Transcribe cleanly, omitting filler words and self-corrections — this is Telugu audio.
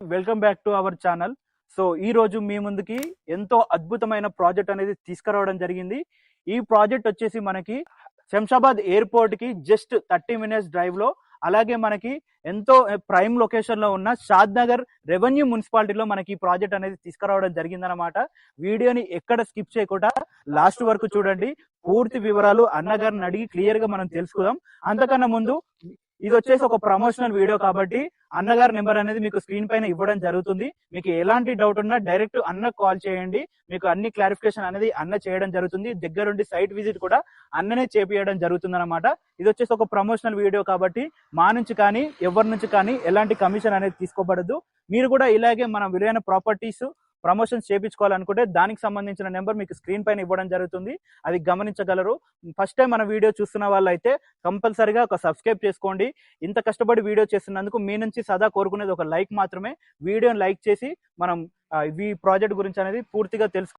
Welcome back to our channel. So ఈ రోజు మీ ముందుకి ఎంతో అద్భుతమైన ప్రాజెక్ట్ అనేది తీసుకురావడం జరిగింది. ఈ ప్రాజెక్ట్ వచ్చేసి మనకి శంషాబాద్ ఎయిర్పోర్ట్ కి జస్ట్ 30 మినిట్స్ డ్రైవ్ లో, అలాగే మనకి ఎంతో ప్రైమ్ లొకేషన్ లో ఉన్న షాద్ నగర్ రెవెన్యూ మున్సిపాలిటీలో మనకి ఈ ప్రాజెక్ట్ అనేది తీసుకురావడం జరిగిందనమాట. వీడియోని ఎక్కడ స్కిప్ చేయకుండా లాస్ట్ వరకు చూడండి. పూర్తి వివరాలు అన్నగారిని అడిగి క్లియర్ గా మనం తెలుసుకుందాం. అంతకన్నా ముందు ఇది వచ్చేసి ఒక ప్రమోషనల్ వీడియో కాబట్టి అన్నగారి నెంబర్ అనేది మీకు స్క్రీన్ పైన ఇవ్వడం జరుగుతుంది. మీకు ఎలాంటి డౌట్ ఉన్నా డైరెక్ట్ అన్న కాల్ చేయండి. మీకు అన్ని క్లారిఫికేషన్ అనేది అన్న చేయడం జరుగుతుంది. దగ్గరుండి సైట్ విజిట్ కూడా అన్ననే చేపియడం జరుగుతుంది అనమాట. ఇది వచ్చేసి ఒక ప్రమోషనల్ వీడియో కాబట్టి మా నుంచి కానీ ఎవరి నుంచి కానీ ఎలాంటి కమిషన్ అనేది తీసుకోబడదు. మీరు కూడా ఇలాగే మన విలువైన ప్రాపర్టీస్ ప్రమోషన్స్ చేయించుకోవాలనుకుంటే దానికి సంబంధించిన నెంబర్ మీకు స్క్రీన్ పైన ఇవ్వడం జరుగుతుంది. అది గమనించగలరు. ఫస్ట్ టైం మన వీడియో చూస్తున్న వాళ్ళు అయితే కంపల్సరిగా ఒక సబ్స్క్రైబ్ చేసుకోండి. ఇంత కష్టపడి వీడియో చేస్తున్నందుకు మీ నుంచి సదా కోరుకునేది ఒక లైక్ మాత్రమే. వీడియోని లైక్ చేసి మనం ఈ ప్రాజెక్ట్ గురించి అనేది పూర్తిగా తెలుసు.